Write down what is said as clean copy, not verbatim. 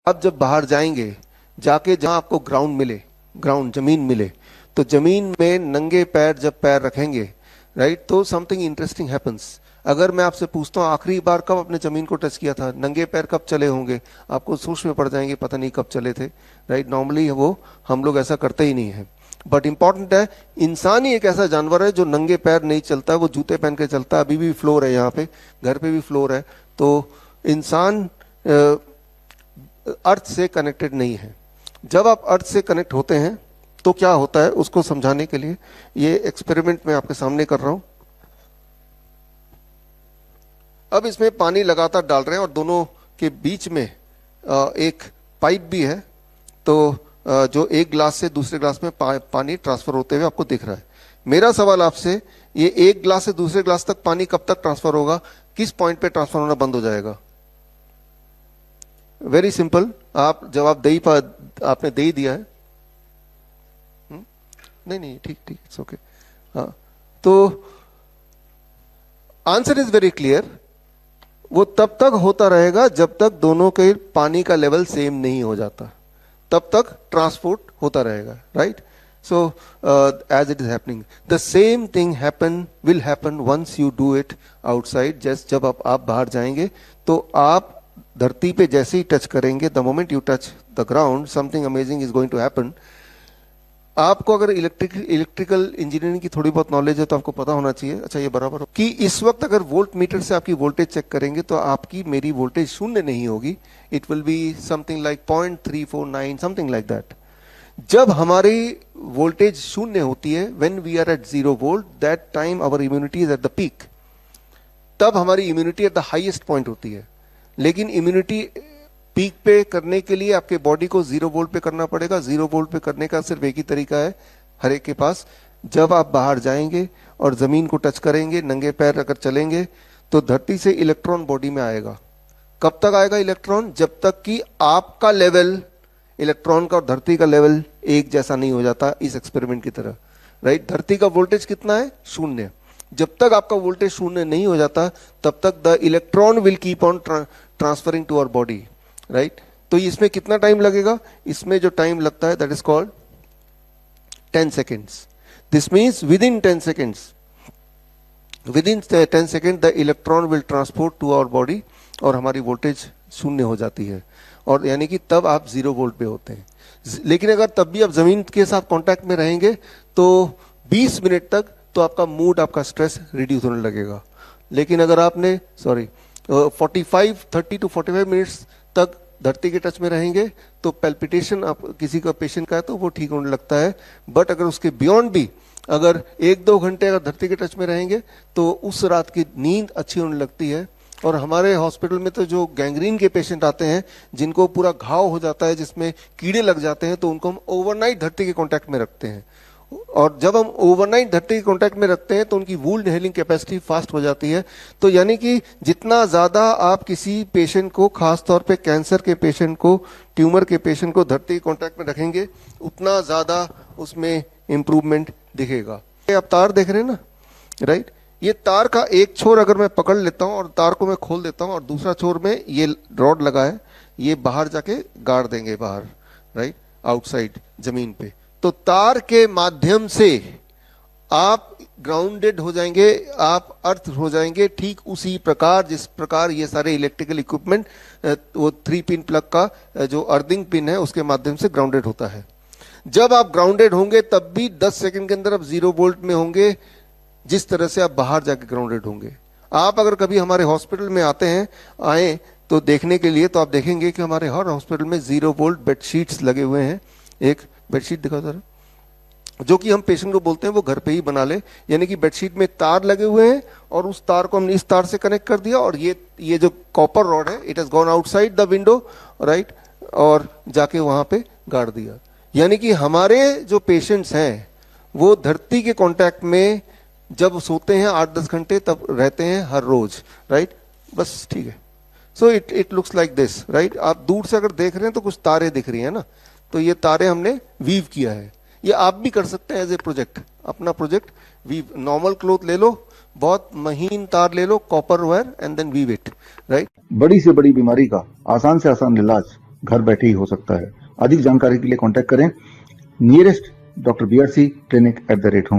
आप जब बाहर जाएंगे, जाके जहां आपको ग्राउंड मिले, ग्राउंड जमीन मिले, तो जमीन में नंगे पैर जब पैर रखेंगे, राइट, तो समथिंग इंटरेस्टिंग हैपन्स। अगर मैं आपसे पूछता हूँ आखिरी बार कब अपने जमीन को टच किया था, नंगे पैर कब चले होंगे, आपको सोच में पड़ जाएंगे पता नहीं कब चले थे, राइट। नॉर्मली वो हम लोग ऐसा करते ही नहीं है। बट इंपॉर्टेंट है, इंसान ही एक ऐसा जानवर है जो नंगे पैर नहीं चलता, वो जूते पहन के चलता है। अभी भी फ्लोर है यहाँ पे, घर पे भी फ्लोर है। तो इंसान अर्थ से कनेक्टेड नहीं है। जब आप अर्थ से कनेक्ट होते हैं तो क्या होता है, उसको समझाने के लिए ये एक्सपेरिमेंट मैं आपके सामने कर रहा हूं। अब इसमें पानी लगातार डाल रहे हैं और दोनों के बीच में एक पाइप भी है। तो जो एक ग्लास से दूसरे ग्लास में पानी ट्रांसफर होते हुए आपको दिख रहा है। मेरा सवाल आपसे, ये एक ग्लास से दूसरे ग्लास तक पानी कब तक ट्रांसफर होगा, किस पॉइंट पे ट्रांसफर होना बंद हो जाएगा? वेरी सिंपल, आप जवाब आपने दे ही दिया है। नहीं ठीक इट्स ओके। हाँ, तो आंसर इज वेरी क्लियर। वो तब तक होता रहेगा जब तक दोनों के पानी का लेवल सेम नहीं हो जाता, तब तक ट्रांसपोर्ट होता रहेगा, right. So as it is happening, the same thing will happen once you do it outside. Just जब आप बाहर जाएंगे तो आप धरती पे जैसे ही टच करेंगे, the moment you touch the ground, something amazing is going to happen. आपको अगर इलेक्ट्रिकल इंजीनियरिंग की थोड़ी बहुत नॉलेज है तो आपको पता होना चाहिए, अच्छा ये बराबर हो कि इस वक्त अगर वोल्ट मीटर से आपकी वोल्टेज चेक करेंगे तो आपकी मेरी वोल्टेज शून्य नहीं होगी। It will be something like 0.349, something like that. जब हमारी वोल्टेज शून्य होती है, when we are at 0 volt, that time our immunity is at the peak. तब हमारी immunity at the highest point होती है। लेकिन इम्यूनिटी पीक पे करने के लिए आपके बॉडी को 0 वोल्ट पे करना पड़ेगा। 0 वोल्ट पे करने का सिर्फ एक ही तरीका है हर एक के पास, जब आप बाहर जाएंगे और जमीन को टच करेंगे, नंगे पैर अगर चलेंगे, तो धरती से इलेक्ट्रॉन बॉडी में आएगा। कब तक आएगा इलेक्ट्रॉन? जब तक कि आपका लेवल इलेक्ट्रॉन का और धरती का लेवल एक जैसा नहीं हो जाता, इस एक्सपेरिमेंट की तरह, राइट। धरती का वोल्टेज कितना है? 0। जब तक आपका वोल्टेज 0 नहीं हो जाता तब तक the electron will keep on transferring to our body, right. तो इसमें कितना टाइम लगेगा? इसमें जो टाइम लगता है that is called 10 seconds. This means within 10 seconds, within 10 second the electron will transport to our body और हमारी वोल्टेज 0 हो जाती है। और यानी कि तब आप 0 वोल्ट पे होते हैं। लेकिन अगर तब भी आप जमीन के साथ कांटेक्ट में रहेंगे तो 20 मिनट तक तो आपका मूड, आपका स्ट्रेस रिड्यूस होने लगेगा। लेकिन अगर आपने 30 to 45 मिनट्स तक धरती के टच में रहेंगे तो पैल्पिटेशन आप किसी का पेशेंट का है तो वो ठीक होने लगता है। बट अगर उसके बियॉन्ड भी अगर 1-2 घंटे अगर धरती के टच में रहेंगे तो उस रात की नींद अच्छी होने लगती है। और हमारे हॉस्पिटल में तो जो गैंग्रीन के पेशेंट आते हैं, जिनको पूरा घाव हो जाता है, जिसमें कीड़े लग जाते हैं, तो उनको हम ओवरनाइट धरती के कांटेक्ट में रखते हैं। और जब हम ओवरनाइट धरती के कांटेक्ट में रखते हैं तो उनकी वुंड हीलिंग कैपेसिटी फास्ट हो जाती है। तो यानी कि जितना ज्यादा आप किसी पेशेंट को, खास तौर पे कैंसर के पेशेंट को, ट्यूमर के पेशेंट को धरती के कांटेक्ट में रखेंगे, उतना ज्यादा उसमें इंप्रूवमेंट दिखेगा। आप तार देख रहे हैं ना, राइट। ये तार का एक छोर अगर मैं पकड़ लेता हूं और तार को मैं खोल देता हूं और दूसरा छोर में ये रॉड लगा है, ये बाहर जाके गाड़ देंगे बाहर, राइट, आउटसाइड जमीन पे। तो तार के माध्यम से आप ग्राउंडेड हो जाएंगे, आप अर्थ हो जाएंगे, ठीक उसी प्रकार जिस प्रकार ये सारे इलेक्ट्रिकल इक्विपमेंट, वो 3 पिन प्लग का जो अर्थिंग पिन है उसके माध्यम से ग्राउंडेड होता है। जब आप ग्राउंडेड होंगे तब भी 10 सेकंड के अंदर आप 0 वोल्ट में होंगे, जिस तरह से आप बाहर जाके ग्राउंडेड होंगे। आप अगर कभी हमारे हॉस्पिटल में आए तो देखने के लिए, तो आप देखेंगे कि हमारे हर हॉस्पिटल में 0 वोल्ट बेडशीट्स लगे हुए हैं। एक बेडशीट दिखाओ जरा, जो कि हम पेशेंट को बोलते हैं वो घर पे ही बना ले। यानी कि बेडशीट में तार लगे हुए हैं और उस तार को हमने इस तार से कनेक्ट कर दिया और ये जो कॉपर रॉड है, it has gone outside the window, right, और जाके वहां पे गाड़ दिया। यानी कि हमारे जो पेशेंट्स हैं वो धरती के कांटेक्ट में जब सोते हैं 8-10 घंटे तब रहते हैं हर रोज, राइट। बस ठीक है। So it looks like this, right. आप दूर से अगर देख रहे हैं तो कुछ तारे दिख रही है ना, तो ये तारे हमने वीव किया है। ये आप भी कर सकते हैं एज ए प्रोजेक्ट, अपना प्रोजेक्ट वीव। नॉर्मल क्लोथ ले लो, बहुत महीन तार ले लो, copper wire, and then weave it, right. बड़ी से बड़ी बीमारी का आसान से आसान इलाज घर बैठे ही हो सकता है। अधिक जानकारी के लिए कॉन्टैक्ट करें नियरेस्ट डॉक्टर BRC clinic@home।